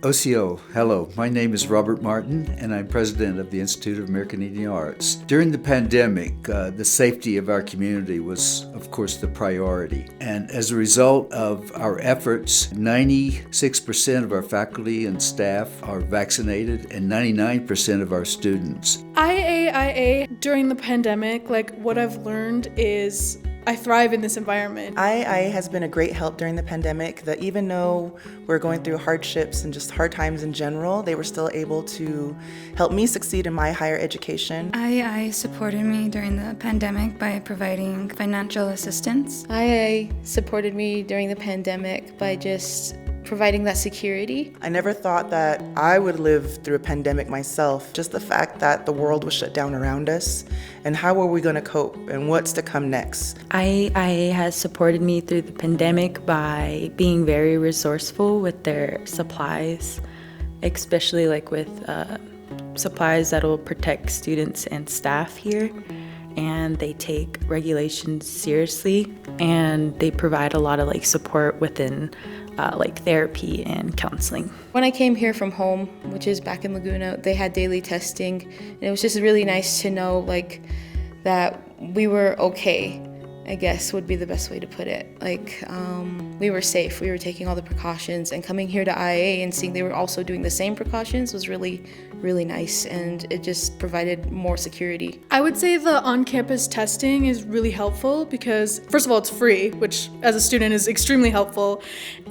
OCO, hello. My name is Robert Martin, and I'm president of the Institute of American Indian Arts. During the pandemic, the safety of our community was, of course, the priority. And as a result of our efforts, 96% of our faculty and staff are vaccinated, and 99% of our students. IAIA, during the pandemic, what I've learned is I thrive in this environment. IAIA has been a great help during the pandemic, that even though we're going through hardships and just hard times in general, they were still able to help me succeed in my higher education. IAIA supported me during the pandemic by providing financial assistance. IAIA supported me during the pandemic by just providing that security. I never thought that I would live through a pandemic myself. Just the fact that the world was shut down around us, and how are we going to cope, and what's to come next. IAIA has supported me through the pandemic by being very resourceful with their supplies, especially with supplies that will protect students and staff here. And they take regulations seriously, and they provide a lot of support within therapy and counseling. When I came here from home, which is back in Laguna, they had daily testing, and it was just really nice to know that we were okay, I guess would be the best way to put it. We were safe, we were taking all the precautions, and coming here to IAA and seeing they were also doing the same precautions was really nice, and it just provided more security. I would say the on-campus testing is really helpful because, first of all, it's free, which as a student is extremely helpful,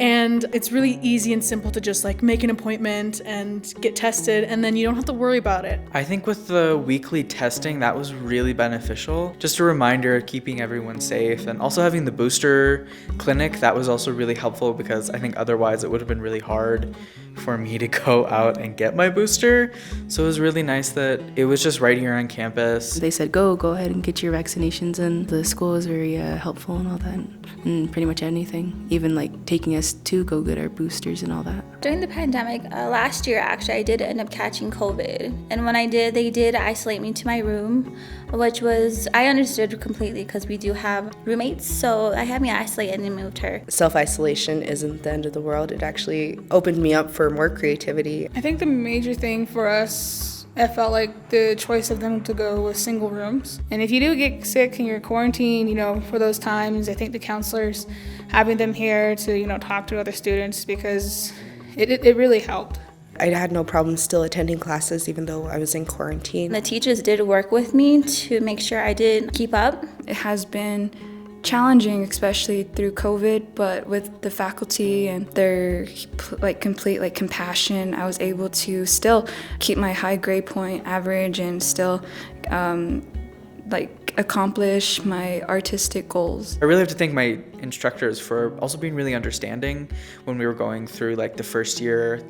and it's really easy and simple to just make an appointment and get tested, and then you don't have to worry about it. I think with the weekly testing, that was really beneficial. Just a reminder of keeping everyone safe, and also having the booster clinic, that was also really helpful because I think otherwise it would have been really hard for me to go out and get my booster. So it was really nice that it was just right here on campus. They said, go ahead and get your vaccinations, and the school was very helpful and all that, and pretty much anything, even taking us to go get our boosters and all that. During the pandemic, last year actually, I did end up catching COVID. And when I did, they did isolate me to my room, which was, I understood completely because we do have roommates, so I had me isolated and moved her. Self-isolation isn't the end of the world. It actually opened me up for more creativity. I think the major thing for us, I felt like the choice of them to go with single rooms. And if you do get sick and you're quarantined, for those times, I think the counselors, having them here to, talk to other students, because it really helped. I had no problem still attending classes even though I was in quarantine. The teachers did work with me to make sure I did keep up. It has been challenging, especially through COVID, but with the faculty and their complete compassion, I was able to still keep my high grade point average and still accomplish my artistic goals. I really have to thank my instructors for also being really understanding when we were going through the first year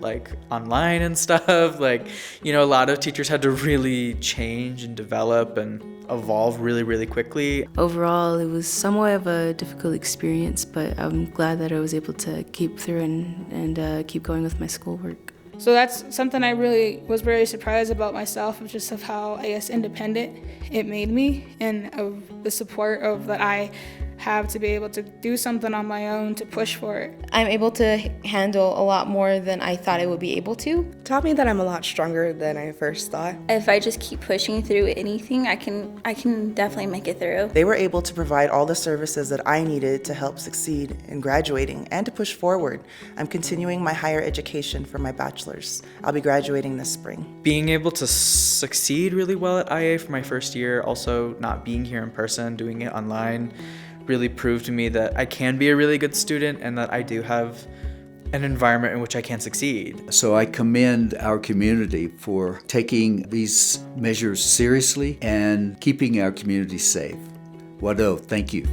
online and stuff. A lot of teachers had to really change and develop and evolve really quickly. Overall, it was somewhat of a difficult experience, but I'm glad that I was able to keep through and keep going with my schoolwork. So that's something I really was very surprised about myself, of how, independent it made me, and of the support that I have to be able to do something on my own, to push for it. I'm able to handle a lot more than I thought I would be able to. Taught me that I'm a lot stronger than I first thought. If I just keep pushing through anything, I can definitely make it through. They were able to provide all the services that I needed to help succeed in graduating and to push forward. I'm continuing my higher education for my bachelor's. I'll be graduating this spring. Being able to succeed really well at IA for my first year, also not being here in person, doing it online, really proved to me that I can be a really good student and that I do have an environment in which I can succeed. So I commend our community for taking these measures seriously and keeping our community safe. Wado, thank you.